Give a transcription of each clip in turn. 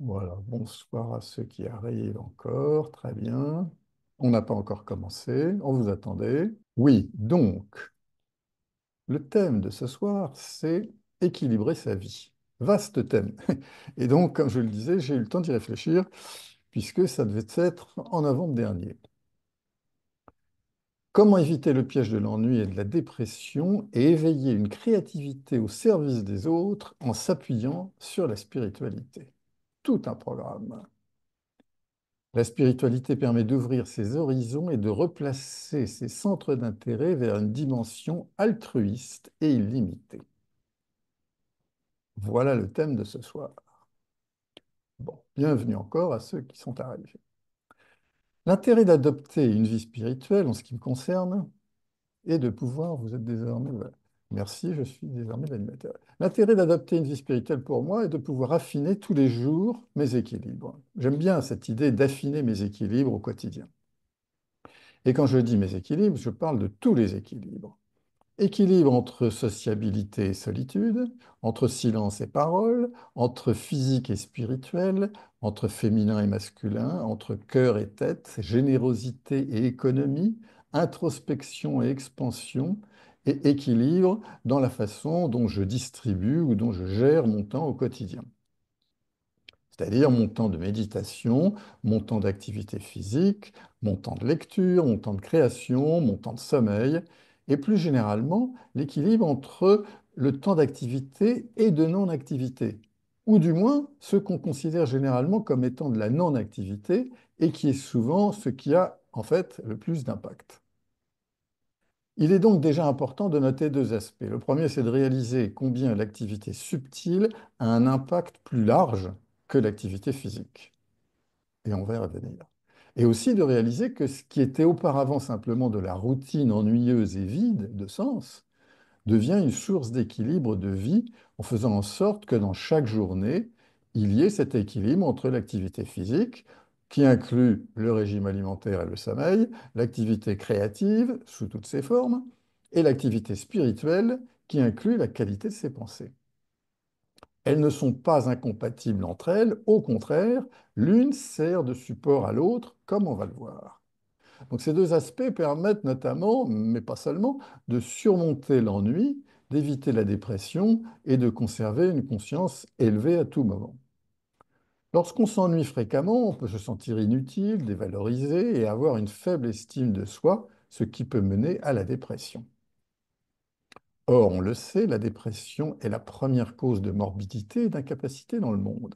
Voilà, bonsoir à ceux qui arrivent encore, très bien. On n'a pas encore commencé, on vous attendait. Oui, donc, le thème de ce soir, c'est équilibrer sa vie. Vaste thème. Et donc, comme je le disais, j'ai eu le temps d'y réfléchir, puisque ça devait être en novembre dernier. Comment éviter le piège de l'ennui et de la dépression et éveiller une créativité au service des autres en s'appuyant sur la spiritualité? Tout un programme. La spiritualité permet d'ouvrir ses horizons et de replacer ses centres d'intérêt vers une dimension altruiste et illimitée. Voilà le thème de ce soir. Bon, bienvenue encore à ceux qui sont arrivés. L'intérêt d'adopter une vie spirituelle, en ce qui me concerne, est de pouvoir, vous êtes désormais, voilà. Merci, je suis désormais l'animateur. L'intérêt d'adopter une vie spirituelle pour moi est de pouvoir affiner tous les jours mes équilibres. J'aime bien cette idée d'affiner mes équilibres au quotidien. Et quand je dis mes équilibres, je parle de tous les équilibres. Équilibre entre sociabilité et solitude, entre silence et parole, entre physique et spirituel, entre féminin et masculin, entre cœur et tête, générosité et économie, introspection et expansion, et équilibre dans la façon dont je distribue ou dont je gère mon temps au quotidien. C'est-à-dire mon temps de méditation, mon temps d'activité physique, mon temps de lecture, mon temps de création, mon temps de sommeil, et plus généralement l'équilibre entre le temps d'activité et de non-activité, ou du moins ce qu'on considère généralement comme étant de la non-activité et qui est souvent ce qui a en fait le plus d'impact. Il est donc déjà important de noter deux aspects. Le premier, c'est de réaliser combien l'activité subtile a un impact plus large que l'activité physique. Et on va y revenir. Et aussi de réaliser que ce qui était auparavant simplement de la routine ennuyeuse et vide de sens devient une source d'équilibre de vie en faisant en sorte que dans chaque journée, il y ait cet équilibre entre l'activité physique, qui inclut le régime alimentaire et le sommeil, l'activité créative sous toutes ses formes, et l'activité spirituelle, qui inclut la qualité de ses pensées. Elles ne sont pas incompatibles entre elles, au contraire, l'une sert de support à l'autre, comme on va le voir. Donc ces deux aspects permettent notamment, mais pas seulement, de surmonter l'ennui, d'éviter la dépression et de conserver une conscience élevée à tout moment. Lorsqu'on s'ennuie fréquemment, on peut se sentir inutile, dévalorisé et avoir une faible estime de soi, ce qui peut mener à la dépression. Or, on le sait, la dépression est la première cause de morbidité et d'incapacité dans le monde.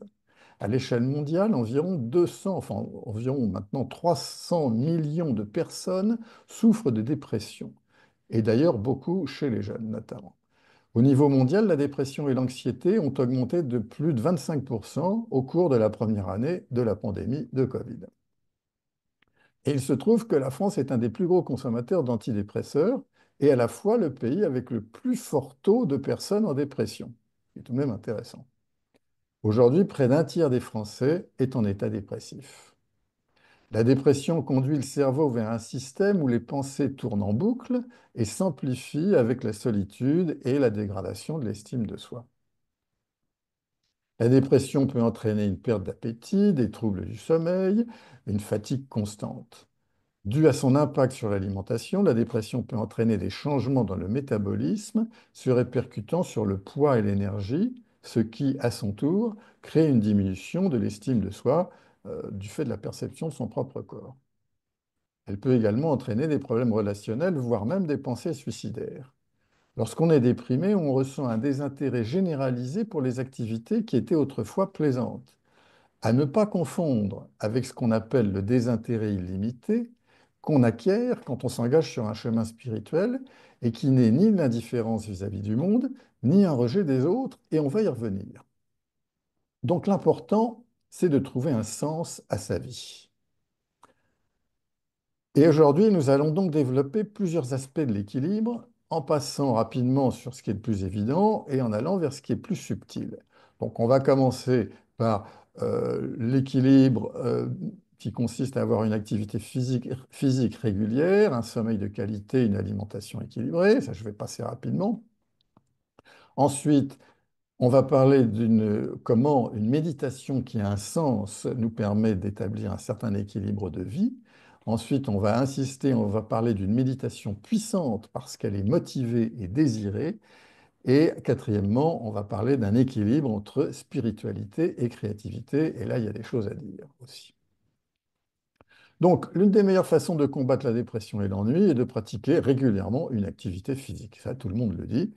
À l'échelle mondiale, environ 200, enfin environ maintenant 300 millions de personnes souffrent de dépression, et d'ailleurs beaucoup chez les jeunes notamment. Au niveau mondial, la dépression et l'anxiété ont augmenté de plus de 25% au cours de la première année de la pandémie de Covid. Et il se trouve que la France est un des plus gros consommateurs d'antidépresseurs et à la fois le pays avec le plus fort taux de personnes en dépression. C'est tout de même intéressant. Aujourd'hui, près d'un tiers des Français est en état dépressif. La dépression conduit le cerveau vers un système où les pensées tournent en boucle et s'amplifient avec la solitude et la dégradation de l'estime de soi. La dépression peut entraîner une perte d'appétit, des troubles du sommeil, une fatigue constante. Due à son impact sur l'alimentation, la dépression peut entraîner des changements dans le métabolisme, se répercutant sur le poids et l'énergie, ce qui, à son tour, crée une diminution de l'estime de soi du fait de la perception de son propre corps. Elle peut également entraîner des problèmes relationnels, voire même des pensées suicidaires. Lorsqu'on est déprimé, on ressent un désintérêt généralisé pour les activités qui étaient autrefois plaisantes. À ne pas confondre avec ce qu'on appelle le désintérêt illimité, qu'on acquiert quand on s'engage sur un chemin spirituel et qui n'est ni l'indifférence vis-à-vis du monde, ni un rejet des autres, et on va y revenir. Donc l'important, c'est de trouver un sens à sa vie. Et aujourd'hui, nous allons donc développer plusieurs aspects de l'équilibre en passant rapidement sur ce qui est le plus évident et en allant vers ce qui est plus subtil. Donc on va commencer par l'équilibre qui consiste à avoir une activité physique régulière, un sommeil de qualité, une alimentation équilibrée. Ça, je vais passer rapidement. Ensuite, On va parler d'une comment une méditation qui a un sens nous permet d'établir un certain équilibre de vie. Ensuite, on va insister, on va parler d'une méditation puissante parce qu'elle est motivée et désirée. Et quatrièmement, on va parler d'un équilibre entre spiritualité et créativité. Et là, il y a des choses à dire aussi. Donc, l'une des meilleures façons de combattre la dépression et l'ennui est de pratiquer régulièrement une activité physique. Ça, tout le monde le dit.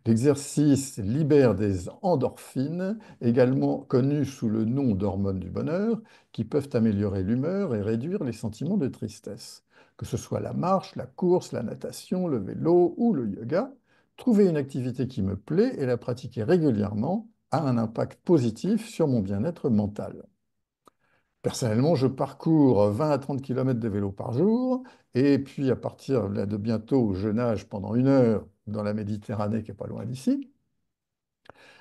L'exercice libère des endorphines, également connues sous le nom d'hormones du bonheur, qui peuvent améliorer l'humeur et réduire les sentiments de tristesse. Que ce soit la marche, la course, la natation, le vélo ou le yoga, trouver une activité qui me plaît et la pratiquer régulièrement a un impact positif sur mon bien-être mental. Personnellement, je parcours 20 à 30 km de vélo par jour, et puis à partir là, de bientôt, je nage pendant 1 heure dans la Méditerranée qui est pas loin d'ici.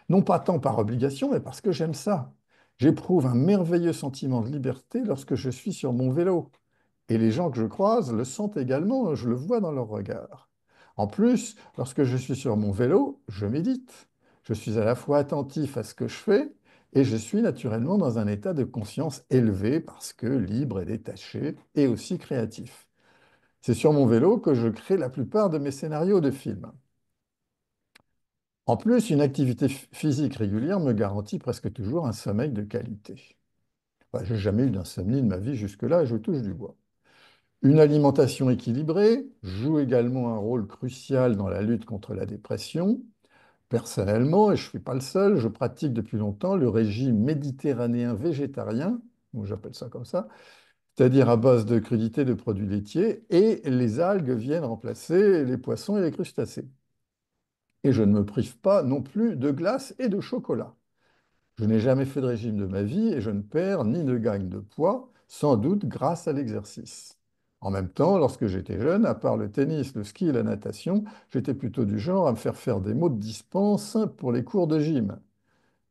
Non pas tant par obligation, mais parce que j'aime ça. J'éprouve un merveilleux sentiment de liberté lorsque je suis sur mon vélo. Et les gens que je croise le sentent également, je le vois dans leur regard. En plus, lorsque je suis sur mon vélo, je médite. Je suis à la fois attentif à ce que je fais et je suis naturellement dans un état de conscience élevé parce que libre et détaché et aussi créatif. C'est sur mon vélo que je crée la plupart de mes scénarios de films. En plus, une activité physique régulière me garantit presque toujours un sommeil de qualité. Enfin, je n'ai jamais eu d'insomnie de ma vie jusque-là et je touche du bois. Une alimentation équilibrée joue également un rôle crucial dans la lutte contre la dépression. Personnellement, et je ne suis pas le seul, je pratique depuis longtemps le régime méditerranéen végétarien, ou j'appelle ça comme ça, c'est-à-dire à base de crudités de produits laitiers, et les algues viennent remplacer les poissons et les crustacés. Et je ne me prive pas non plus de glace et de chocolat. Je n'ai jamais fait de régime de ma vie et je ne perds ni ne gagne de poids, sans doute grâce à l'exercice. En même temps, lorsque j'étais jeune, à part le tennis, le ski et la natation, j'étais plutôt du genre à me faire des mots de dispense pour les cours de gym.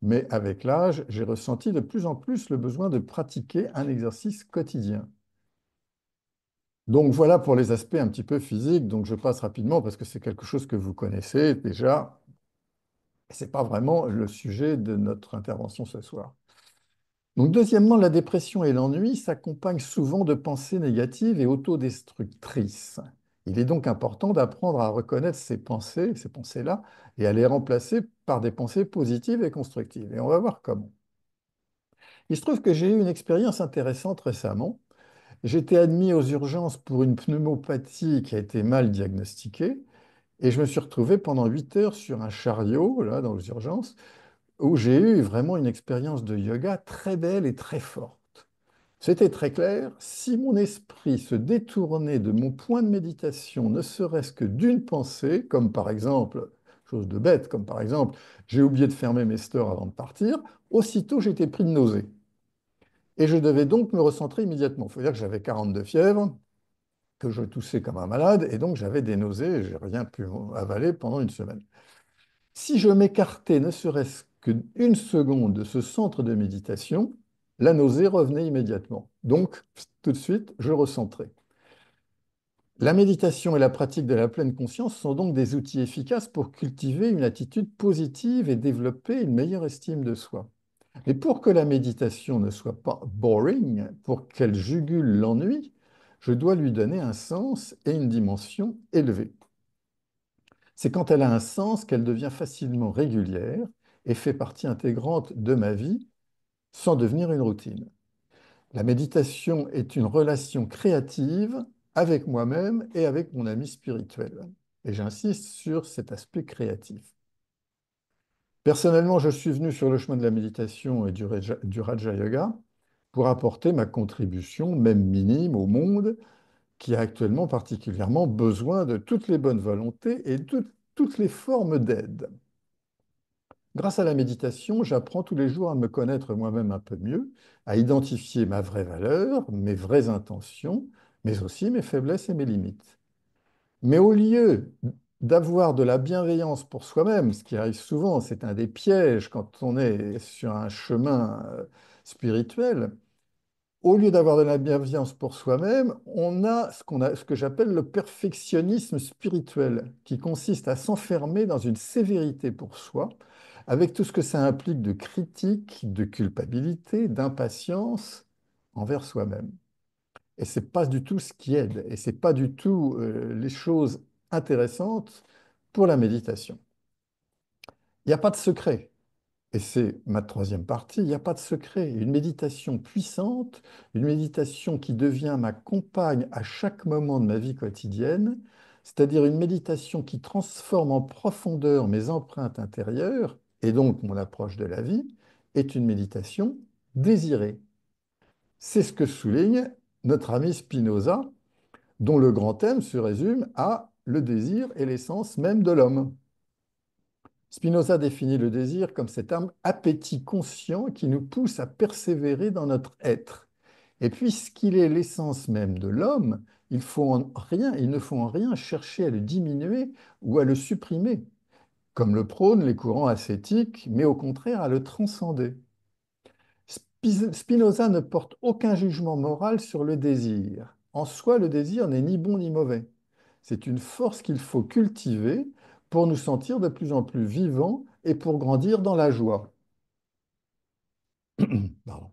Mais avec l'âge, j'ai ressenti de plus en plus le besoin de pratiquer un exercice quotidien. Donc voilà pour les aspects un petit peu physiques. Donc je passe rapidement parce que c'est quelque chose que vous connaissez déjà. Ce n'est pas vraiment le sujet de notre intervention ce soir. Donc, deuxièmement, la dépression et l'ennui s'accompagnent souvent de pensées négatives et autodestructrices. Il est donc important d'apprendre à reconnaître ces pensées-là, et à les remplacer par des pensées positives et constructives. Et on va voir comment. Il se trouve que j'ai eu une expérience intéressante récemment. J'étais admis aux urgences pour une pneumopathie qui a été mal diagnostiquée, et je me suis retrouvé pendant 8 heures sur un chariot, là, dans les urgences, où j'ai eu vraiment une expérience de yoga très belle et très forte. C'était très clair, si mon esprit se détournait de mon point de méditation, ne serait-ce que d'une pensée, comme par exemple, chose de bête, comme par exemple, j'ai oublié de fermer mes stores avant de partir, aussitôt j'étais pris de nausée. Et je devais donc me recentrer immédiatement. Il faut dire que j'avais 42 fièvres, que je toussais comme un malade, et donc j'avais des nausées, et j'ai rien pu avaler pendant une semaine. Si je m'écartais ne serait-ce qu'une seconde de ce centre de méditation, la nausée revenait immédiatement. Donc, tout de suite, je recentrais. La méditation et la pratique de la pleine conscience sont donc des outils efficaces pour cultiver une attitude positive et développer une meilleure estime de soi. Mais pour que la méditation ne soit pas boring, pour qu'elle jugule l'ennui, je dois lui donner un sens et une dimension élevée. C'est quand elle a un sens qu'elle devient facilement régulière et fait partie intégrante de ma vie sans devenir une routine. La méditation est une relation créative avec moi-même et avec mon ami spirituel. Et j'insiste sur cet aspect créatif. Personnellement, je suis venu sur le chemin de la méditation et du Raja Yoga pour apporter ma contribution, même minime, au monde qui a actuellement particulièrement besoin de toutes les bonnes volontés et de toutes les formes d'aide. Grâce à la méditation, j'apprends tous les jours à me connaître moi-même un peu mieux, à identifier ma vraie valeur, mes vraies intentions, mais aussi mes faiblesses et mes limites. Mais au lieu d'avoir de la bienveillance pour soi-même, ce qui arrive souvent, c'est un des pièges quand on est sur un chemin spirituel, au lieu d'avoir de la bienveillance pour soi-même, on a ce que j'appelle le perfectionnisme spirituel, qui consiste à s'enfermer dans une sévérité pour soi, avec tout ce que ça implique de critique, de culpabilité, d'impatience envers soi-même. Et c'est pas du tout ce qui aide, et c'est pas du tout les choses intéressantes pour la méditation. Il n'y a pas de secret. Et c'est ma troisième partie, il n'y a pas de secret. Une méditation puissante, une méditation qui devient ma compagne à chaque moment de ma vie quotidienne, c'est-à-dire une méditation qui transforme en profondeur mes empreintes intérieures et donc mon approche de la vie, est une méditation désirée. C'est ce que souligne notre ami Spinoza, dont le grand thème se résume à le désir et l'essence même de l'homme. Spinoza définit le désir comme cet appétit conscient qui nous pousse à persévérer dans notre être. Et puisqu'il est l'essence même de l'homme, il ne faut en rien chercher à le diminuer ou à le supprimer, comme le prônent les courants ascétiques, mais au contraire à le transcender. Spinoza ne porte aucun jugement moral sur le désir. En soi, le désir n'est ni bon ni mauvais. C'est une force qu'il faut cultiver pour nous sentir de plus en plus vivants et pour grandir dans la joie. Pardon.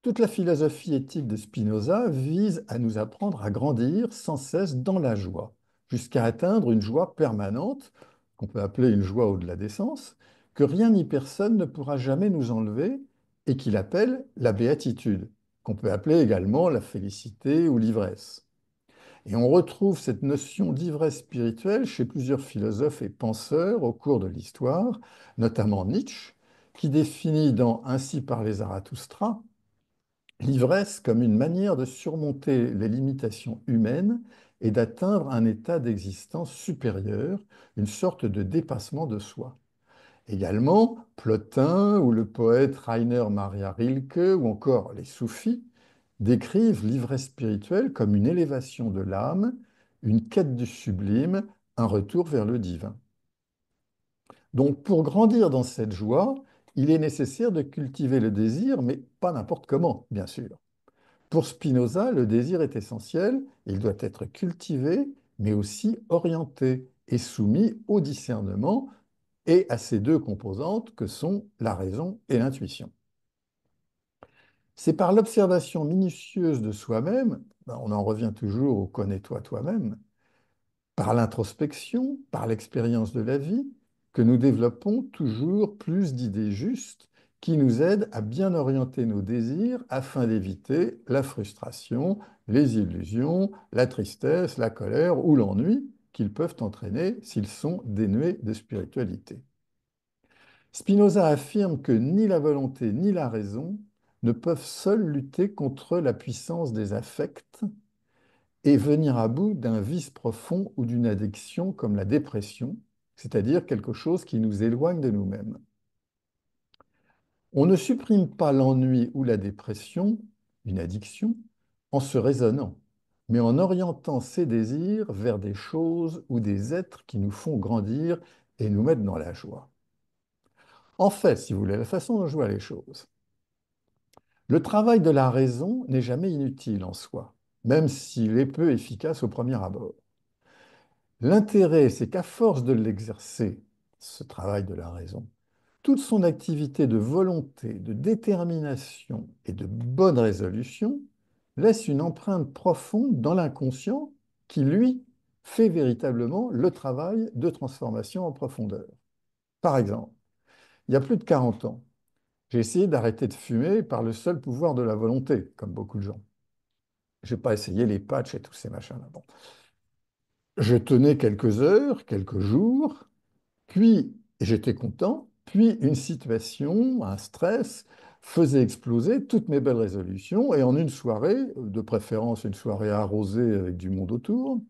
Toute la philosophie éthique de Spinoza vise à nous apprendre à grandir sans cesse dans la joie, jusqu'à atteindre une joie permanente, qu'on peut appeler une joie au-delà des sens, que rien ni personne ne pourra jamais nous enlever et qu'il appelle la béatitude, qu'on peut appeler également la félicité ou l'ivresse. Et on retrouve cette notion d'ivresse spirituelle chez plusieurs philosophes et penseurs au cours de l'histoire, notamment Nietzsche, qui définit dans Ainsi parlait Zarathustra l'ivresse comme une manière de surmonter les limitations humaines et d'atteindre un état d'existence supérieur, une sorte de dépassement de soi. Également, Plotin ou le poète Rainer Maria Rilke ou encore les soufis décrivent l'ivresse spirituelle comme une élévation de l'âme, une quête du sublime, un retour vers le divin. Donc pour grandir dans cette joie, il est nécessaire de cultiver le désir, mais pas n'importe comment, bien sûr. Pour Spinoza, le désir est essentiel, il doit être cultivé, mais aussi orienté et soumis au discernement et à ces deux composantes que sont la raison et l'intuition. C'est par l'observation minutieuse de soi-même, on en revient toujours au connais-toi toi-même, par l'introspection, par l'expérience de la vie, que nous développons toujours plus d'idées justes qui nous aident à bien orienter nos désirs afin d'éviter la frustration, les illusions, la tristesse, la colère ou l'ennui qu'ils peuvent entraîner s'ils sont dénués de spiritualité. Spinoza affirme que ni la volonté ni la raison ne peuvent seuls lutter contre la puissance des affects et venir à bout d'un vice profond ou d'une addiction comme la dépression, c'est-à-dire quelque chose qui nous éloigne de nous-mêmes. On ne supprime pas l'ennui ou la dépression, une addiction, en se raisonnant, mais en orientant ses désirs vers des choses ou des êtres qui nous font grandir et nous mettre dans la joie. En fait, si vous voulez, la façon dont je vois les choses, le travail de la raison n'est jamais inutile en soi, même s'il est peu efficace au premier abord. L'intérêt, c'est qu'à force de l'exercer, ce travail de la raison, toute son activité de volonté, de détermination et de bonne résolution laisse une empreinte profonde dans l'inconscient qui, lui, fait véritablement le travail de transformation en profondeur. Par exemple, il y a plus de 40 ans, j'ai essayé d'arrêter de fumer par le seul pouvoir de la volonté, comme beaucoup de gens. Je n'ai pas essayé les patchs et tous ces machins-là. Bon. Je tenais quelques heures, quelques jours, puis j'étais content, puis une situation, un stress, faisait exploser toutes mes belles résolutions, et en une soirée, de préférence une soirée arrosée avec du monde autour,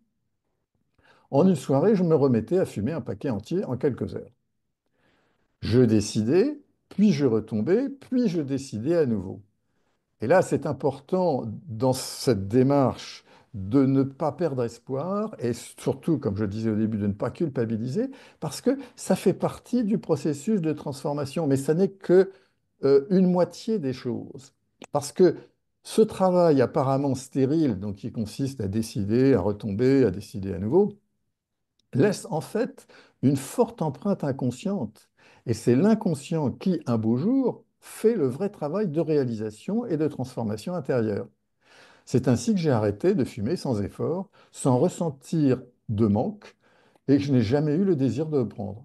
en une soirée, je me remettais à fumer un paquet entier en quelques heures. Je décidais, puis je retombais, puis je décidais à nouveau. Et là, c'est important dans cette démarche de ne pas perdre espoir et surtout, comme je disais au début, de ne pas culpabiliser parce que ça fait partie du processus de transformation, mais ça n'est que une moitié des choses. Parce que ce travail apparemment stérile, donc qui consiste à décider, à retomber, à décider à nouveau, laisse en fait une forte empreinte inconsciente. Et c'est l'inconscient qui, un beau jour, fait le vrai travail de réalisation et de transformation intérieure. C'est ainsi que j'ai arrêté de fumer sans effort, sans ressentir de manque, et que je n'ai jamais eu le désir de reprendre.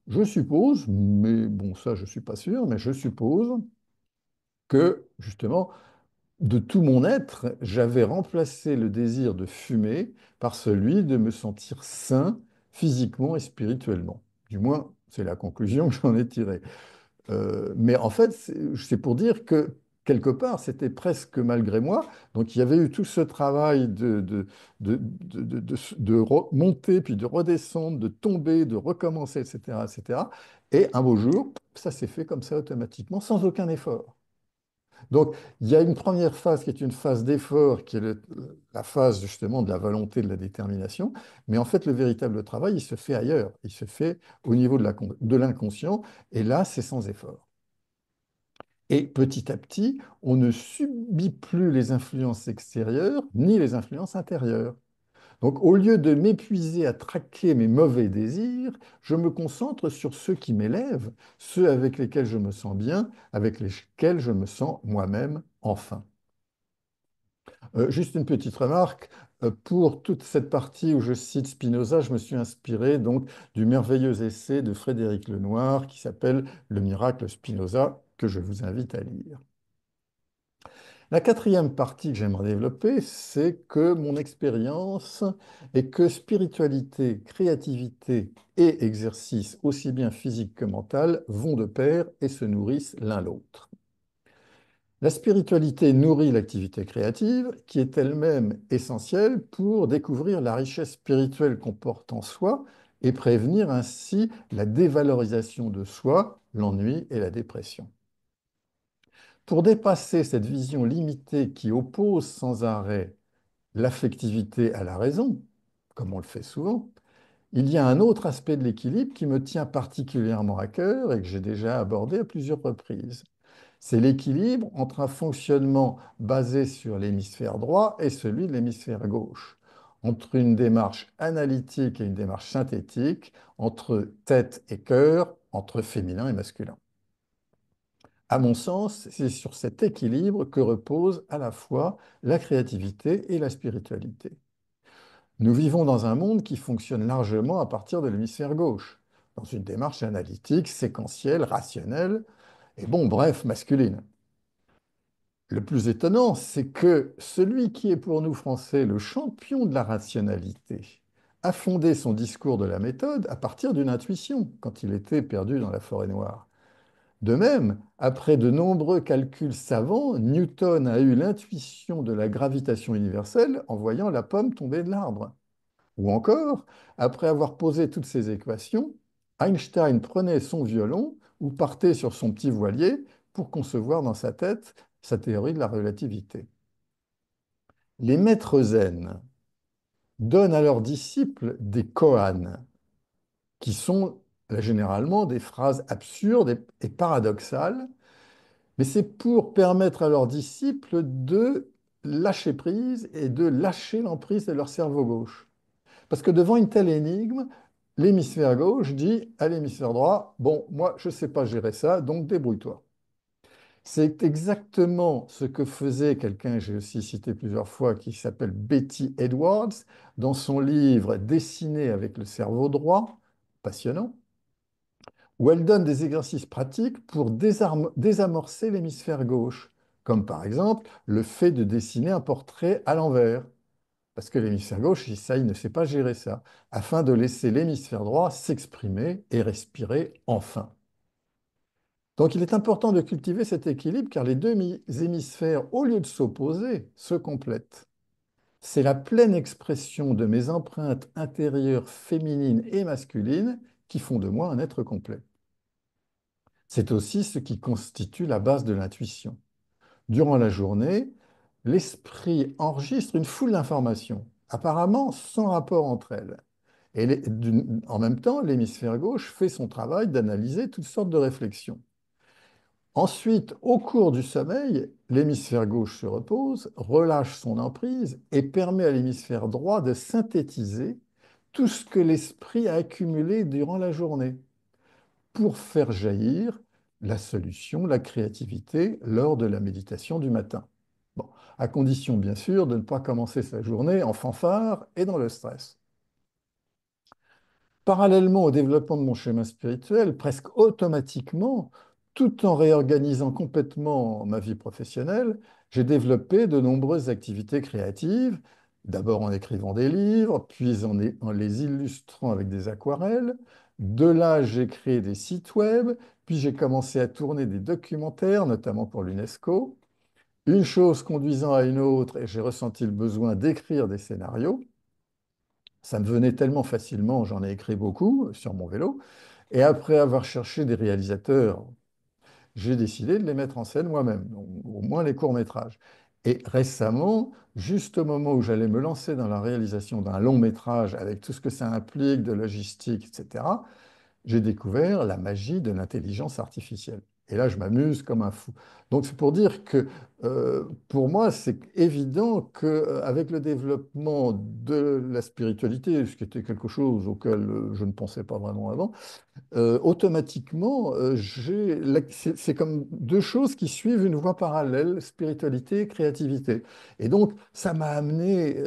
Je suppose, mais bon, ça je ne suis pas sûr, mais je suppose que justement, de tout mon être, j'avais remplacé le désir de fumer par celui de me sentir sain physiquement et spirituellement. Du moins, c'est la conclusion que j'en ai tirée. Mais en fait, c'est pour dire que quelque part, c'était presque malgré moi. Donc, il y avait eu tout ce travail de remonter, puis de redescendre, de tomber, de recommencer, etc., etc. Et un beau jour, ça s'est fait comme ça automatiquement, sans aucun effort. Donc, il y a une première phase qui est une phase d'effort, qui est la phase justement de la volonté, de la détermination. Mais en fait, le véritable travail, il se fait ailleurs. Il se fait au niveau de l'inconscient. Et là, c'est sans effort. Et petit à petit, on ne subit plus les influences extérieures ni les influences intérieures. Donc, au lieu de m'épuiser à traquer mes mauvais désirs, je me concentre sur ceux qui m'élèvent, ceux avec lesquels je me sens bien, avec lesquels je me sens moi-même enfin. Juste une petite remarque. Pour toute cette partie où je cite Spinoza, je me suis inspiré donc du merveilleux essai de Frédéric Lenoir qui s'appelle Le miracle Spinoza, que je vous invite à lire. La quatrième partie que j'aimerais développer, c'est que mon expérience est que spiritualité, créativité et exercice, aussi bien physique que mental, vont de pair et se nourrissent l'un l'autre. La spiritualité nourrit l'activité créative, qui est elle-même essentielle pour découvrir la richesse spirituelle qu'on porte en soi et prévenir ainsi la dévalorisation de soi, l'ennui et la dépression. Pour dépasser cette vision limitée qui oppose sans arrêt l'affectivité à la raison, comme on le fait souvent, il y a un autre aspect de l'équilibre qui me tient particulièrement à cœur et que j'ai déjà abordé à plusieurs reprises. C'est l'équilibre entre un fonctionnement basé sur l'hémisphère droit et celui de l'hémisphère gauche, entre une démarche analytique et une démarche synthétique, entre tête et cœur, entre féminin et masculin. À mon sens, c'est sur cet équilibre que repose à la fois la créativité et la spiritualité. Nous vivons dans un monde qui fonctionne largement à partir de l'hémisphère gauche, dans une démarche analytique, séquentielle, rationnelle, et bon, bref, masculine. Le plus étonnant, c'est que celui qui est pour nous Français le champion de la rationalité a fondé son discours de la méthode à partir d'une intuition quand il était perdu dans la forêt noire. De même, après de nombreux calculs savants, Newton a eu l'intuition de la gravitation universelle en voyant la pomme tomber de l'arbre. Ou encore, après avoir posé toutes ces équations, Einstein prenait son violon ou partait sur son petit voilier pour concevoir dans sa tête sa théorie de la relativité. Les maîtres zen donnent à leurs disciples des koans, qui sont généralement des phrases absurdes et paradoxales, mais c'est pour permettre à leurs disciples de lâcher prise et de lâcher l'emprise de leur cerveau gauche. Parce que devant une telle énigme, l'hémisphère gauche dit à l'hémisphère droit, bon, moi, je ne sais pas gérer ça, donc débrouille-toi. C'est exactement ce que faisait quelqu'un, j'ai aussi cité plusieurs fois, qui s'appelle Betty Edwards, dans son livre Dessiner avec le cerveau droit, passionnant, où elle donne des exercices pratiques pour désamorcer l'hémisphère gauche, comme par exemple le fait de dessiner un portrait à l'envers. Parce que l'hémisphère gauche, ça, il ne sait pas gérer ça, afin de laisser l'hémisphère droit s'exprimer et respirer enfin. Donc il est important de cultiver cet équilibre car les deux hémisphères, au lieu de s'opposer, se complètent. C'est la pleine expression de mes empreintes intérieures féminines et masculines qui font de moi un être complet. C'est aussi ce qui constitue la base de l'intuition. Durant la journée, l'esprit enregistre une foule d'informations, apparemment sans rapport entre elles. Et en même temps, l'hémisphère gauche fait son travail d'analyser toutes sortes de réflexions. Ensuite, au cours du sommeil, l'hémisphère gauche se repose, relâche son emprise et permet à l'hémisphère droit de synthétiser tout ce que l'esprit a accumulé durant la journée pour faire jaillir la solution, la créativité lors de la méditation du matin. Bon, à condition bien sûr de ne pas commencer sa journée en fanfare et dans le stress. Parallèlement au développement de mon chemin spirituel, presque automatiquement, tout en réorganisant complètement ma vie professionnelle, j'ai développé de nombreuses activités créatives, d'abord en écrivant des livres, puis en les illustrant avec des aquarelles. De là, j'ai créé des sites web, puis j'ai commencé à tourner des documentaires, notamment pour l'UNESCO. Une chose conduisant à une autre, et j'ai ressenti le besoin d'écrire des scénarios. Ça me venait tellement facilement, j'en ai écrit beaucoup sur mon vélo. Et après avoir cherché des réalisateurs, j'ai décidé de les mettre en scène moi-même, au moins les courts-métrages. Et récemment, juste au moment où j'allais me lancer dans la réalisation d'un long métrage avec tout ce que ça implique de logistique, etc., j'ai découvert la magie de l'intelligence artificielle. Et là, je m'amuse comme un fou. Donc, c'est pour dire que pour moi, c'est évident qu'avec le développement de la spiritualité, ce qui était quelque chose auquel je ne pensais pas vraiment avant, automatiquement, c'est comme deux choses qui suivent une voie parallèle, spiritualité et créativité. Et donc, ça m'a amené,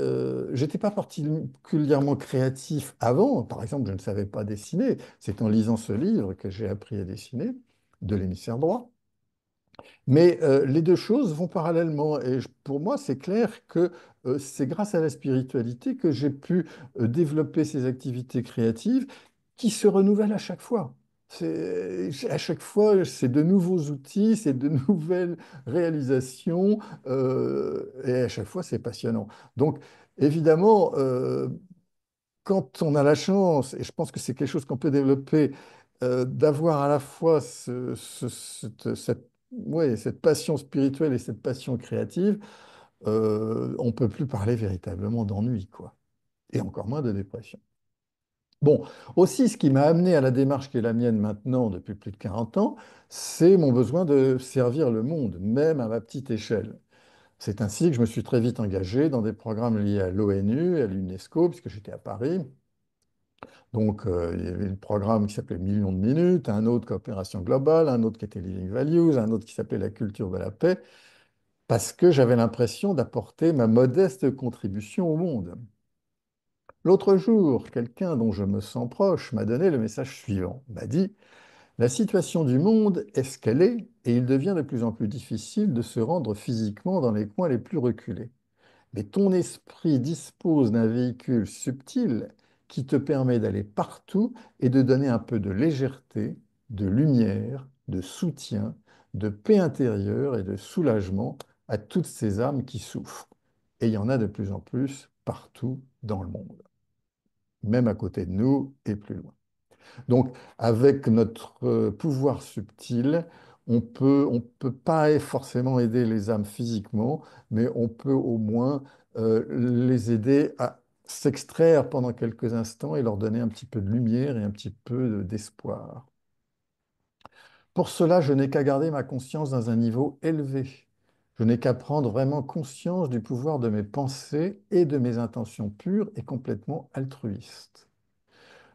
j'étais pas particulièrement créatif avant, par exemple, je ne savais pas dessiner, c'est en lisant ce livre que j'ai appris à dessiner, de l'émissaire droit. Mais les deux choses vont parallèlement. Et pour moi, c'est clair que c'est grâce à la spiritualité que j'ai pu développer ces activités créatives qui se renouvellent à chaque fois. À chaque fois, c'est de nouveaux outils, c'est de nouvelles réalisations, et à chaque fois, c'est passionnant. Donc, évidemment, quand on a la chance, et je pense que c'est quelque chose qu'on peut développer, d'avoir à la fois ouais, cette passion spirituelle et cette passion créative, on ne peut plus parler véritablement d'ennui, quoi. Et encore moins de dépression. Bon, aussi, ce qui m'a amené à la démarche qui est la mienne maintenant depuis plus de 40 ans, c'est mon besoin de servir le monde, même à ma petite échelle. C'est ainsi que je me suis très vite engagé dans des programmes liés à l'ONU, à l'UNESCO, puisque j'étais à Paris. Donc, il y avait un programme qui s'appelait Millions de minutes, un autre Coopération globale, un autre qui était Living Values, un autre qui s'appelait La culture de la paix, parce que j'avais l'impression d'apporter ma modeste contribution au monde. L'autre jour, quelqu'un dont je me sens proche m'a donné le message suivant. Il m'a dit, la situation du monde est ce qu'elle est, et il devient de plus en plus difficile de se rendre physiquement dans les coins les plus reculés. Mais ton esprit dispose d'un véhicule subtil qui te permet d'aller partout et de donner un peu de légèreté, de lumière, de soutien, de paix intérieure et de soulagement à toutes ces âmes qui souffrent. Et il y en a de plus en plus partout dans le monde, même à côté de nous et plus loin. Donc, avec notre pouvoir subtil, on peut pas forcément aider les âmes physiquement, mais on peut au moins les aider à s'extraire pendant quelques instants et leur donner un petit peu de lumière et un petit peu d'espoir. Pour cela, je n'ai qu'à garder ma conscience dans un niveau élevé. Je n'ai qu'à prendre vraiment conscience du pouvoir de mes pensées et de mes intentions pures et complètement altruistes.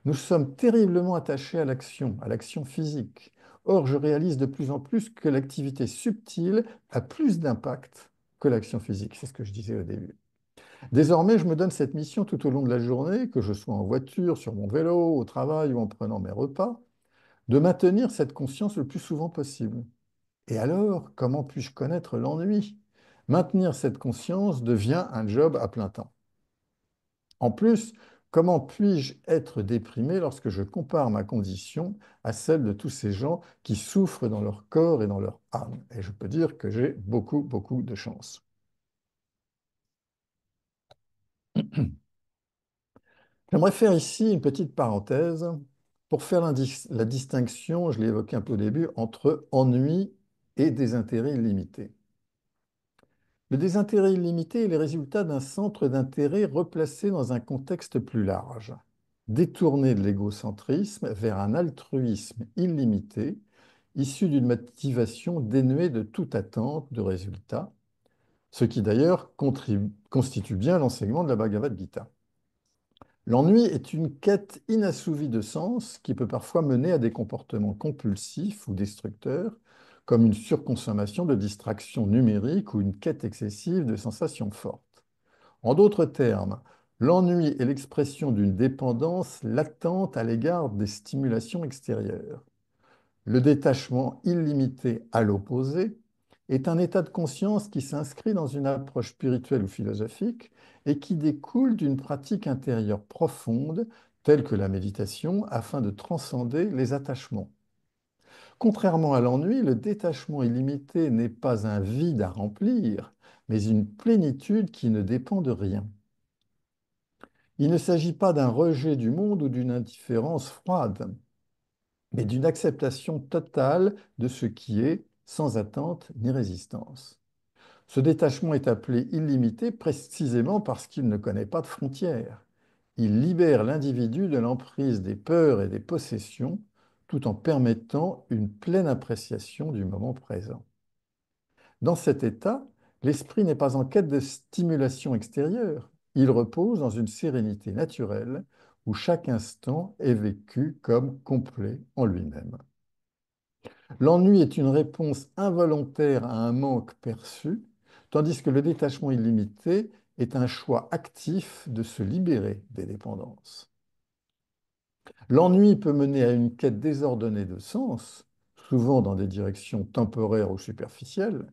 Nous sommes terriblement attachés à l'action physique. Or, je réalise de plus en plus que l'activité subtile a plus d'impact que l'action physique. C'est ce que je disais au début. Désormais, je me donne cette mission tout au long de la journée, que je sois en voiture, sur mon vélo, au travail ou en prenant mes repas, de maintenir cette conscience le plus souvent possible. Et alors, comment puis-je connaître l'ennui? Maintenir cette conscience devient un job à plein temps. En plus, comment puis-je être déprimé lorsque je compare ma condition à celle de tous ces gens qui souffrent dans leur corps et dans leur âme? Et je peux dire que j'ai beaucoup, beaucoup de chance. J'aimerais faire ici une petite parenthèse pour faire la distinction, je l'ai évoqué un peu au début, entre ennui et désintérêt illimité. Le désintérêt illimité est le résultat d'un centre d'intérêt replacé dans un contexte plus large, détourné de l'égocentrisme vers un altruisme illimité, issu d'une motivation dénuée de toute attente de résultat, ce qui d'ailleurs constitue bien l'enseignement de la Bhagavad Gita. L'ennui est une quête inassouvie de sens qui peut parfois mener à des comportements compulsifs ou destructeurs, comme une surconsommation de distractions numériques ou une quête excessive de sensations fortes. En d'autres termes, l'ennui est l'expression d'une dépendance latente à l'égard des stimulations extérieures. Le détachement illimité à l'opposé est un état de conscience qui s'inscrit dans une approche spirituelle ou philosophique et qui découle d'une pratique intérieure profonde telle que la méditation afin de transcender les attachements. Contrairement à l'ennui, le détachement illimité n'est pas un vide à remplir, mais une plénitude qui ne dépend de rien. Il ne s'agit pas d'un rejet du monde ou d'une indifférence froide, mais d'une acceptation totale de ce qui est, sans attente ni résistance. Ce détachement est appelé illimité précisément parce qu'il ne connaît pas de frontières. Il libère l'individu de l'emprise des peurs et des possessions, tout en permettant une pleine appréciation du moment présent. Dans cet état, l'esprit n'est pas en quête de stimulation extérieure. Il repose dans une sérénité naturelle où chaque instant est vécu comme complet en lui-même. L'ennui est une réponse involontaire à un manque perçu, tandis que le détachement illimité est un choix actif de se libérer des dépendances. L'ennui peut mener à une quête désordonnée de sens, souvent dans des directions temporaires ou superficielles.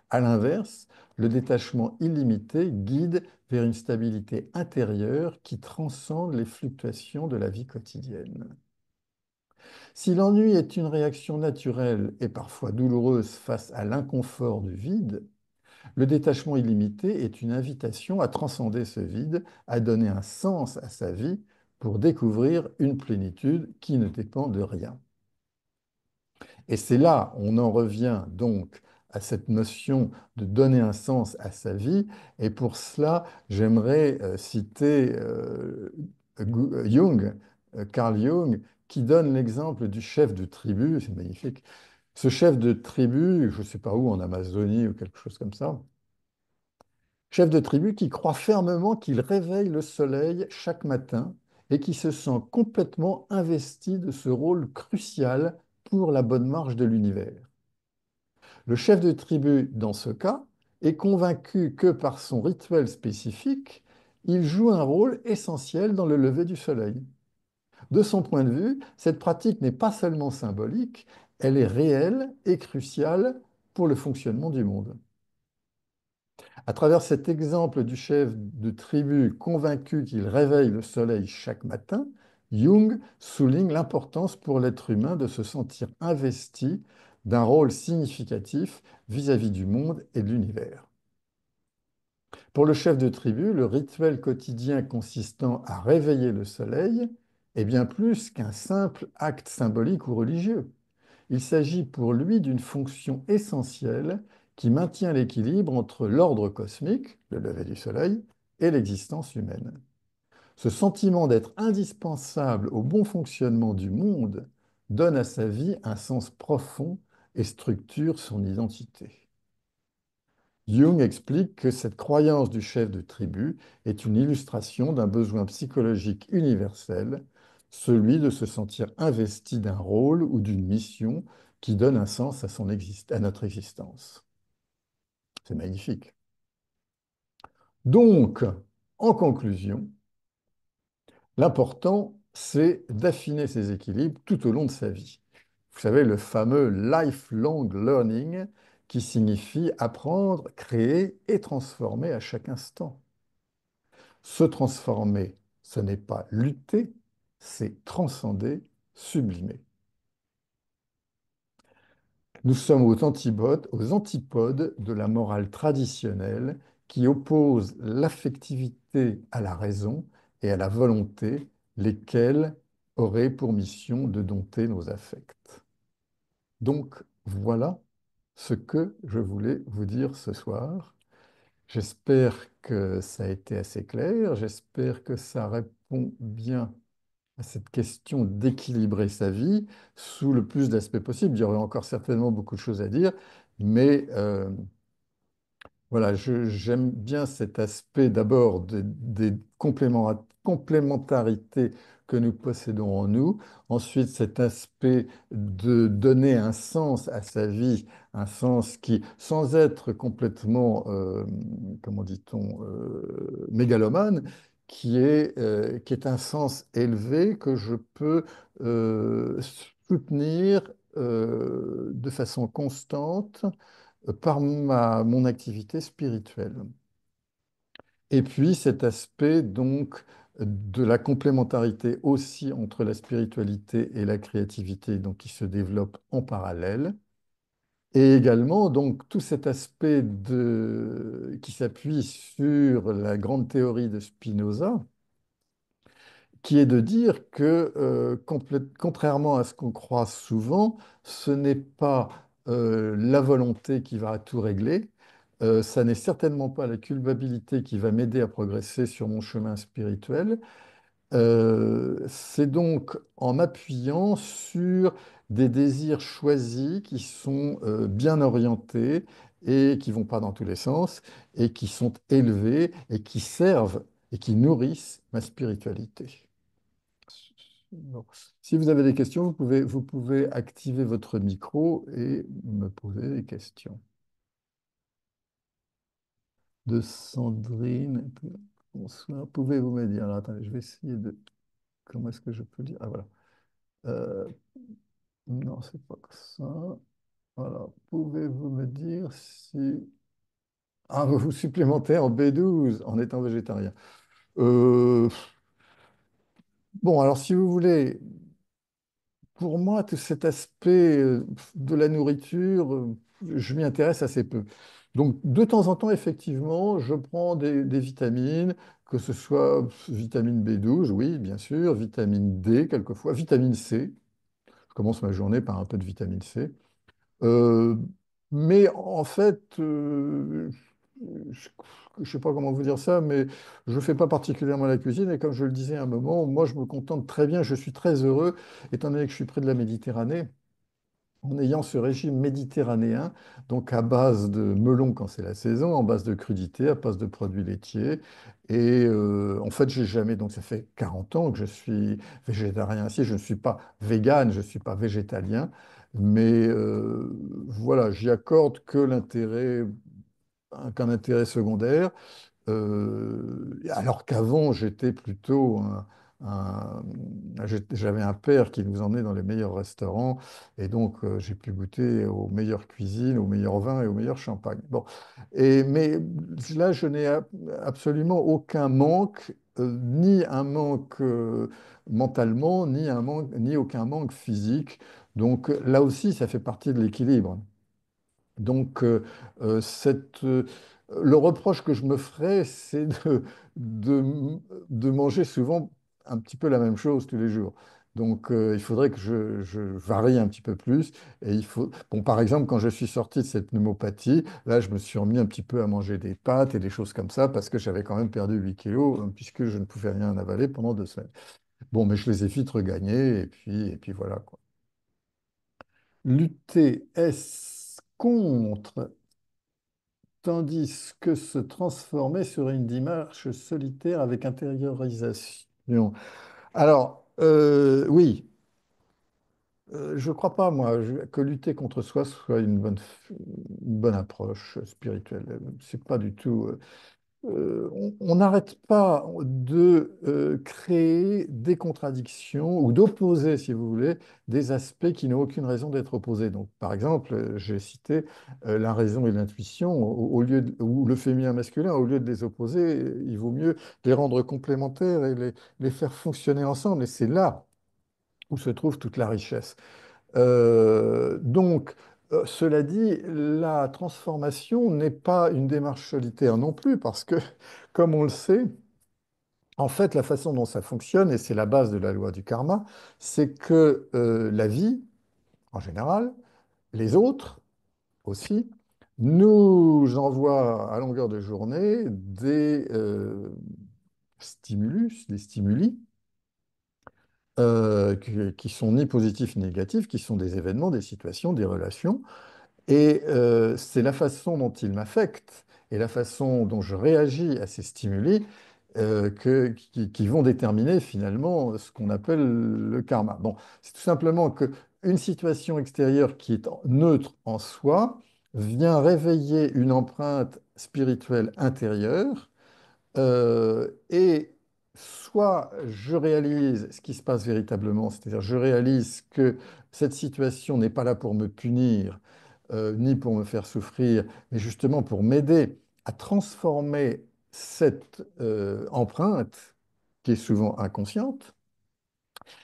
À l'inverse, le détachement illimité guide vers une stabilité intérieure qui transcende les fluctuations de la vie quotidienne. Si l'ennui est une réaction naturelle et parfois douloureuse face à l'inconfort du vide, le détachement illimité est une invitation à transcender ce vide, à donner un sens à sa vie pour découvrir une plénitude qui ne dépend de rien. Et c'est là, on en revient donc à cette notion de donner un sens à sa vie. Et pour cela, j'aimerais citer Jung, Carl Jung, qui donne l'exemple du chef de tribu, c'est magnifique. Ce chef de tribu, je ne sais pas où, en Amazonie ou quelque chose comme ça, chef de tribu qui croit fermement qu'il réveille le soleil chaque matin et qui se sent complètement investi de ce rôle crucial pour la bonne marche de l'univers. Le chef de tribu, dans ce cas, est convaincu que par son rituel spécifique, il joue un rôle essentiel dans le lever du soleil. De son point de vue, cette pratique n'est pas seulement symbolique, elle est réelle et cruciale pour le fonctionnement du monde. À travers cet exemple du chef de tribu convaincu qu'il réveille le soleil chaque matin, Jung souligne l'importance pour l'être humain de se sentir investi d'un rôle significatif vis-à-vis du monde et de l'univers. Pour le chef de tribu, le rituel quotidien consistant à réveiller le soleil est bien plus qu'un simple acte symbolique ou religieux. Il s'agit pour lui d'une fonction essentielle qui maintient l'équilibre entre l'ordre cosmique, le lever du soleil, et l'existence humaine. Ce sentiment d'être indispensable au bon fonctionnement du monde donne à sa vie un sens profond et structure son identité. Jung explique que cette croyance du chef de tribu est une illustration d'un besoin psychologique universel, celui de se sentir investi d'un rôle ou d'une mission qui donne un sens à notre existence. C'est magnifique. Donc, en conclusion, l'important, c'est d'affiner ses équilibres tout au long de sa vie. Vous savez, le fameux lifelong learning qui signifie apprendre, créer et transformer à chaque instant. Se transformer, ce n'est pas lutter, c'est transcender, sublimer. Nous sommes aux antipodes de la morale traditionnelle qui oppose l'affectivité à la raison et à la volonté, lesquelles auraient pour mission de dompter nos affects. Donc voilà ce que je voulais vous dire ce soir. J'espère que ça a été assez clair, j'espère que ça répond bien à cette question d'équilibrer sa vie sous le plus d'aspects possibles. Il y aurait encore certainement beaucoup de choses à dire, mais voilà, j'aime bien cet aspect d'abord des complémentarité que nous possédons en nous. Ensuite, cet aspect de donner un sens à sa vie, un sens qui, sans être complètement, comment dit-on, mégalomane, qui est un sens élevé que je peux soutenir de façon constante par mon activité spirituelle. Et puis cet aspect donc de la complémentarité aussi entre la spiritualité et la créativité, donc qui se développe en parallèle. Et également donc tout cet aspect qui s'appuie sur la grande théorie de Spinoza, qui est de dire que, contrairement à ce qu'on croit souvent, ce n'est pas la volonté qui va tout régler, ça n'est certainement pas la culpabilité qui va m'aider à progresser sur mon chemin spirituel. C'est donc en m'appuyant sur des désirs choisis qui sont bien orientés et qui vont pas dans tous les sens et qui sont élevés et qui servent et qui nourrissent ma spiritualité. Bon. Si vous avez des questions, vous pouvez activer votre micro et me poser des questions. De Sandrine. Bonsoir. Pouvez-vous me dire? Alors, attendez, je vais essayer de. Comment est-ce que je peux dire? Ah, voilà. Euh, non, c'est pas ça. Voilà. Pouvez-vous me dire si. Ah, vous vous supplémentez en B12 en étant végétarien. Euh, Bon, alors si vous voulez, pour moi, tout cet aspect de la nourriture, je m'y intéresse assez peu. Donc, de temps en temps, effectivement, je prends des vitamines, que ce soit vitamine B12, oui, bien sûr, vitamine D, quelquefois, vitamine C. Je commence ma journée par un peu de vitamine C. Euh, mais en fait, je ne sais pas comment vous dire ça, mais je ne fais pas particulièrement la cuisine. Et comme je le disais à un moment, moi, je me contente très bien, je suis très heureux, étant donné que je suis près de la Méditerranée, en ayant ce régime méditerranéen, donc à base de melon quand c'est la saison, en base de crudités, à base de produits laitiers. Et en fait, j'ai jamais, donc ça fait 40 ans que je suis végétarien ainsi, je ne suis pas végane, je ne suis pas végétalien, mais voilà, j'y accorde que l'intérêt, qu'un intérêt secondaire. Alors qu'avant, j'étais plutôt un- j'avais un père qui nous emmenait dans les meilleurs restaurants et donc j'ai pu goûter aux meilleures cuisines, aux meilleurs vins et aux meilleurs champagnes. Bon, mais là, je n'ai absolument aucun manque, ni un manque mentalement, ni aucun manque physique. Donc là aussi, ça fait partie de l'équilibre. Donc, le reproche que je me ferais, c'est de, de manger souvent un petit peu la même chose tous les jours. Donc, il faudrait que je varie un petit peu plus. Et il faut... Bon, par exemple, quand je suis sorti de cette pneumopathie, là, je me suis remis un petit peu à manger des pâtes et des choses comme ça parce que j'avais quand même perdu 8 kilos puisque je ne pouvais rien avaler pendant 2 semaines. Bon, mais je les ai vite regagnés et puis voilà, quoi. Lutter est contre tandis que se transformer sur une démarche solitaire avec intériorisation. Alors, oui, je ne crois pas, moi, que lutter contre soi soit une bonne approche spirituelle. C'est pas du tout. On n'arrête pas de créer des contradictions ou d'opposer, si vous voulez, des aspects qui n'ont aucune raison d'être opposés. Donc, par exemple, j'ai cité la raison et l'intuition, ou le féminin masculin, au lieu de les opposer, il vaut mieux les rendre complémentaires et les faire fonctionner ensemble. Et c'est là où se trouve toute la richesse. Donc, cela dit, la transformation n'est pas une démarche solitaire non plus, parce que, comme on le sait, en fait, la façon dont ça fonctionne, et c'est la base de la loi du karma, c'est que la vie, en général, les autres aussi, nous envoient à longueur de journée des stimulus, des stimuli, qui sont ni positifs ni négatifs, qui sont des événements, des situations, des relations. Et c'est la façon dont ils m'affectent et la façon dont je réagis à ces stimuli qui vont déterminer finalement ce qu'on appelle le karma. Bon, c'est tout simplement que une situation extérieure qui est neutre en soi vient réveiller une empreinte spirituelle intérieure et soit je réalise ce qui se passe véritablement, c'est-à-dire je réalise que cette situation n'est pas là pour me punir, ni pour me faire souffrir, mais justement pour m'aider à transformer cette empreinte, qui est souvent inconsciente.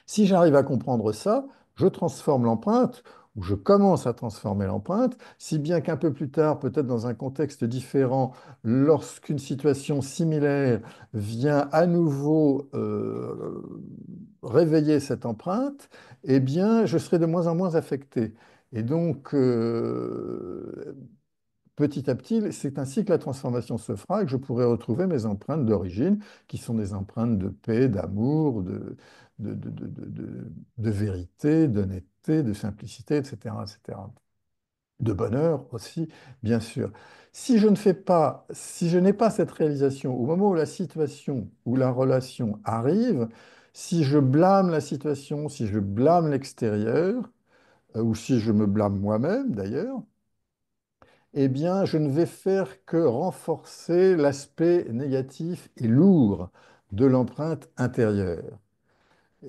Si j'arrive à comprendre ça, je transforme l'empreinte, ou je commence à transformer l'empreinte, si bien qu'un peu plus tard, peut-être dans un contexte différent, lorsqu'une situation similaire vient à nouveau réveiller cette empreinte, eh bien, je serai de moins en moins affecté. Et donc, petit à petit, c'est ainsi que la transformation se fera et que je pourrai retrouver mes empreintes d'origine, qui sont des empreintes de paix, d'amour, de, de, de, de- de- de vérité, d'honnêteté, de simplicité, etc., etc. De bonheur aussi, bien sûr. Si je ne fais pas, si je n'ai pas cette réalisation au moment où la situation ou la relation arrive, si je blâme la situation, si je blâme l'extérieur, ou si je me blâme moi-même d'ailleurs, eh bien, je ne vais faire que renforcer l'aspect négatif et lourd de l'empreinte intérieure.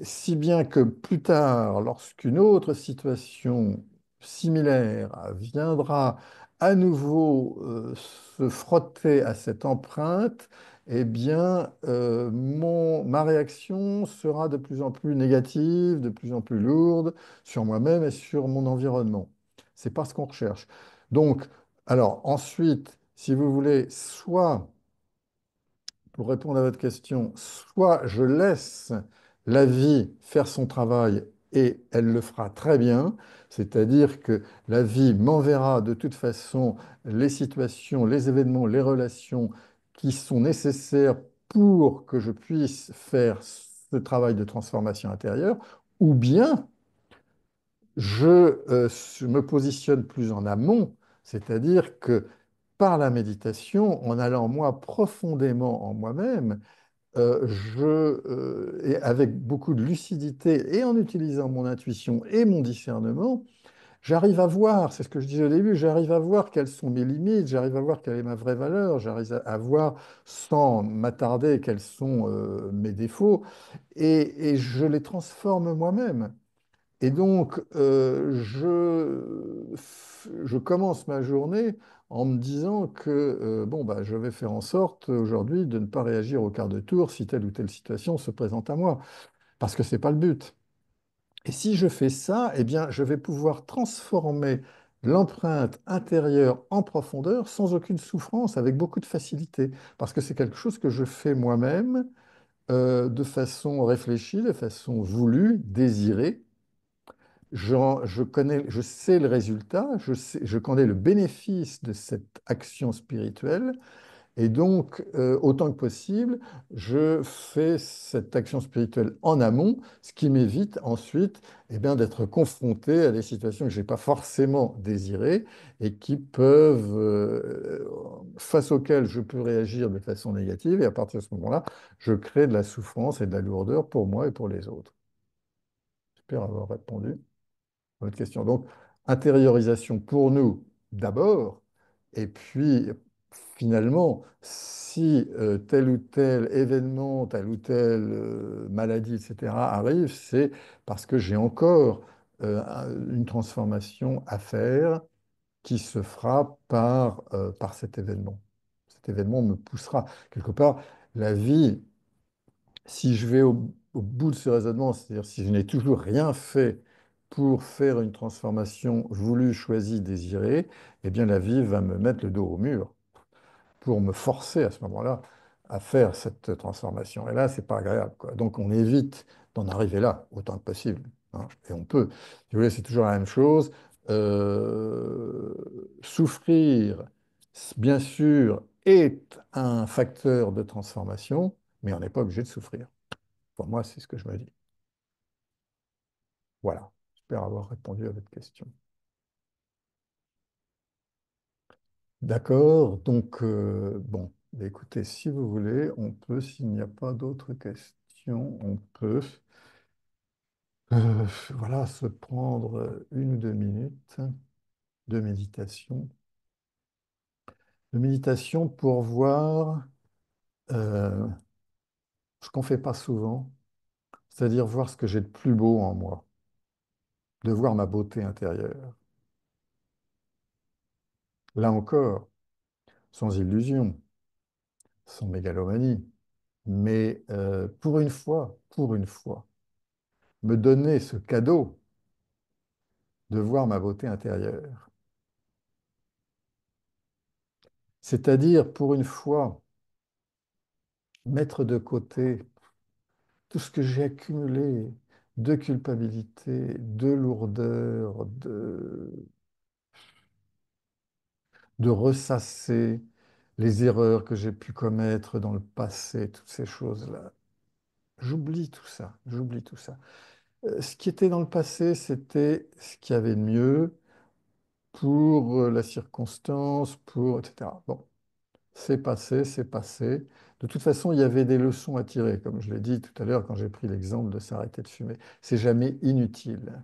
Si bien que plus tard, lorsqu'une autre situation similaire viendra à nouveau se frotter à cette empreinte, eh bien, ma réaction sera de plus en plus négative, de plus en plus lourde sur moi-même et sur mon environnement. C'est pas ce qu'on recherche. Donc, alors ensuite, si vous voulez, soit pour répondre à votre question, soit je laisse la vie faire son travail et elle le fera très bien, c'est-à-dire que la vie m'enverra de toute façon les situations, les événements, les relations qui sont nécessaires pour que je puisse faire ce travail de transformation intérieure, ou bien je me positionne plus en amont, c'est-à-dire que par la méditation, en allant moi profondément en moi-même, et avec beaucoup de lucidité et en utilisant mon intuition et mon discernement, j'arrive à voir, c'est ce que je disais au début, j'arrive à voir quelles sont mes limites, j'arrive à voir quelle est ma vraie valeur, j'arrive à voir sans m'attarder quels sont mes défauts, et je les transforme moi-même. Et donc, je commence ma journée en me disant que bon, bah, je vais faire en sorte aujourd'hui de ne pas réagir au quart de tour si telle ou telle situation se présente à moi, parce que ce n'est pas le but. Et si je fais ça, eh bien, je vais pouvoir transformer l'empreinte intérieure en profondeur sans aucune souffrance, avec beaucoup de facilité, parce que c'est quelque chose que je fais moi-même de façon réfléchie, de façon voulue, désirée. Je connais, je sais le résultat, je connais le bénéfice de cette action spirituelle, et donc, autant que possible, je fais cette action spirituelle en amont, ce qui m'évite ensuite eh bien, d'être confronté à des situations que je n'ai pas forcément désirées et qui peuvent, face auxquelles je peux réagir de façon négative, et à partir de ce moment-là, je crée de la souffrance et de la lourdeur pour moi et pour les autres. J'espère avoir répondu votre question. Donc, intériorisation pour nous d'abord, et puis finalement, si tel ou tel événement, telle ou telle maladie, etc., arrive, c'est parce que j'ai encore une transformation à faire qui se fera par cet événement. Cet événement me poussera. Quelque part, la vie, si je vais au bout de ce raisonnement, c'est-à-dire si je n'ai toujours rien fait pour faire une transformation voulue, choisie, désirée, eh bien la vie va me mettre le dos au mur pour me forcer à ce moment-là à faire cette transformation. Et là, c'est pas agréable, quoi. Donc on évite d'en arriver là autant que possible, hein. Et on peut. Si vous voulez, c'est toujours la même chose. Euh, Souffrir, bien sûr, est un facteur de transformation, mais on n'est pas obligé de souffrir. Pour moi, c'est ce que je me dis. Voilà. J'espère avoir répondu à votre question. D'accord. Donc, bon. Mais écoutez, si vous voulez, on peut, s'il n'y a pas d'autres questions, on peut voilà, se prendre 1 ou 2 minutes de méditation. De méditation pour voir euh, ce qu'on ne fait pas souvent, c'est-à-dire voir ce que j'ai de plus beau en moi, de voir ma beauté intérieure. Là encore, sans illusion, sans mégalomanie, mais pour une fois, me donner ce cadeau de voir ma beauté intérieure. C'est-à-dire, pour une fois, mettre de côté tout ce que j'ai accumulé de culpabilité, de lourdeur, de ressasser les erreurs que j'ai pu commettre dans le passé, toutes ces choses-là. J'oublie tout ça, j'oublie tout ça. Ce qui était dans le passé, c'était ce qu'il y avait de mieux pour la circonstance, pour, etc. Bon, c'est passé, c'est passé. De toute façon, il y avait des leçons à tirer, comme je l'ai dit tout à l'heure quand j'ai pris l'exemple de s'arrêter de fumer. C'est jamais inutile.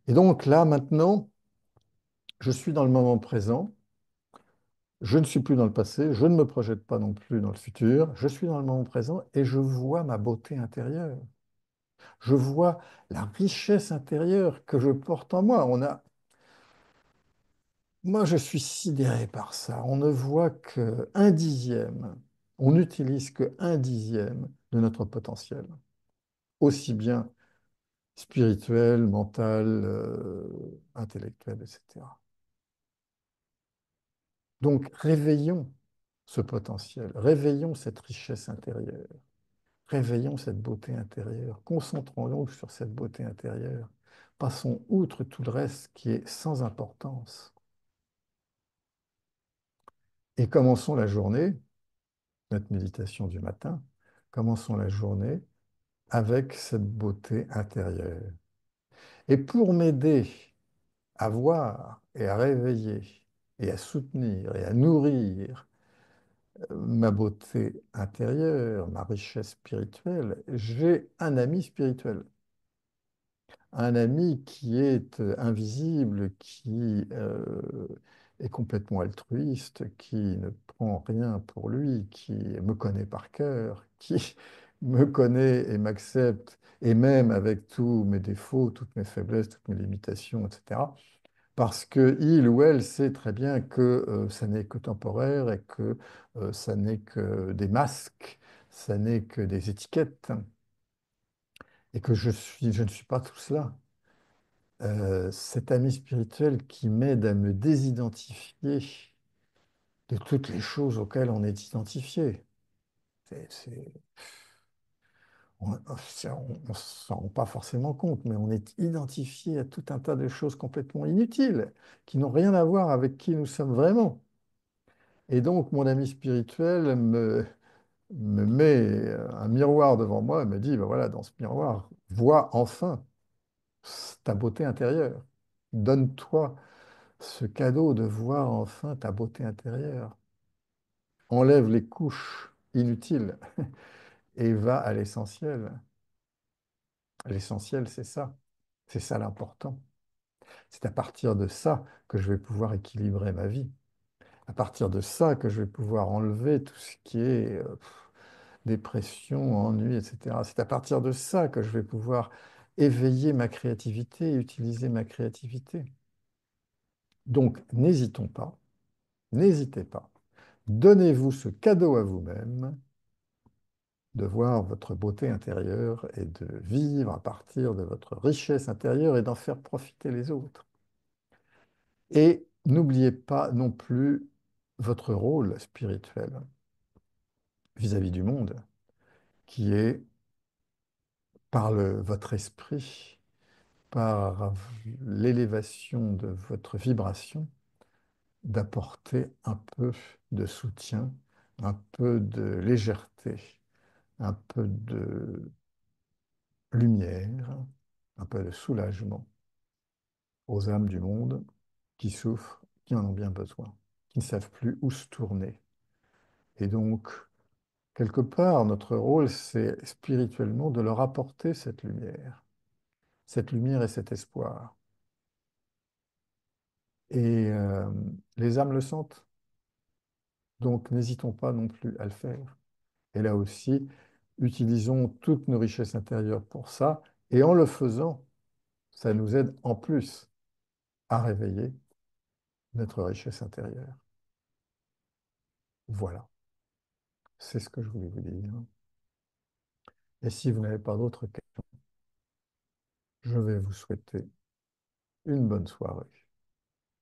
Et donc là, maintenant, je suis dans le moment présent. Je ne suis plus dans le passé, je ne me projette pas non plus dans le futur, je suis dans le moment présent et je vois ma beauté intérieure. Je vois la richesse intérieure que je porte en moi. Moi, je suis sidéré par ça. On ne voit qu'un dixième, on n'utilise qu'un dixième de notre potentiel, aussi bien spirituel, mental, intellectuel, etc. Donc, réveillons ce potentiel, réveillons cette richesse intérieure. Réveillons cette beauté intérieure, concentrons-nous sur cette beauté intérieure. Passons outre tout le reste qui est sans importance. Et commençons la journée, notre méditation du matin, commençons la journée avec cette beauté intérieure. Et pour m'aider à voir et à réveiller et à soutenir et à nourrir ma beauté intérieure, ma richesse spirituelle, j'ai un ami spirituel. Un ami qui est invisible, qui est complètement altruiste, qui ne prend rien pour lui, qui me connaît par cœur, qui me connaît et m'accepte, et même avec tous mes défauts, toutes mes faiblesses, toutes mes limitations, etc. Parce que il ou elle sait très bien que ça n'est que temporaire et que ça n'est que des masques, ça n'est que des étiquettes, et que je ne suis pas tout cela. Cet ami spirituel qui m'aide à me désidentifier de toutes les choses auxquelles on est identifié. C'est- c'est- on s'en rend pas forcément compte, mais on est identifié à tout un tas de choses complètement inutiles, qui n'ont rien à voir avec qui nous sommes vraiment. Et donc, mon ami spirituel me met un miroir devant moi et me dit, ben voilà, dans ce miroir, vois enfin ta beauté intérieure. Donne-toi ce cadeau de voir enfin ta beauté intérieure. Enlève les couches inutiles et va à l'essentiel. L'essentiel, c'est ça. C'est ça l'important. C'est à partir de ça que je vais pouvoir équilibrer ma vie. À partir de ça que je vais pouvoir enlever tout ce qui est dépression, ennui, etc. C'est à partir de ça que je vais pouvoir éveiller ma créativité et utiliser ma créativité. Donc, n'hésitez pas. Donnez-vous ce cadeau à vous-même de voir votre beauté intérieure et de vivre à partir de votre richesse intérieure et d'en faire profiter les autres. Et n'oubliez pas non plus votre rôle spirituel vis-à-vis du monde, qui est par votre esprit, par l'élévation de votre vibration, d'apporter un peu de soutien, un peu de légèreté, un peu de lumière, un peu de soulagement aux âmes du monde qui souffrent, qui en ont bien besoin, qui ne savent plus où se tourner. Et donc, quelque part, notre rôle, c'est spirituellement de leur apporter cette lumière et cet espoir. Et les âmes le sentent, donc n'hésitons pas non plus à le faire. Et là aussi, utilisons toutes nos richesses intérieures pour ça, et en le faisant, ça nous aide en plus à réveiller notre richesse intérieure. Voilà, c'est ce que je voulais vous dire. Et si vous n'avez pas d'autres questions, je vais vous souhaiter une bonne soirée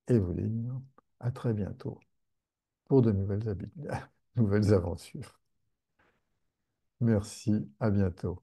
et vous dire à très bientôt pour de nouvelles, nouvelles aventures. Merci, à bientôt.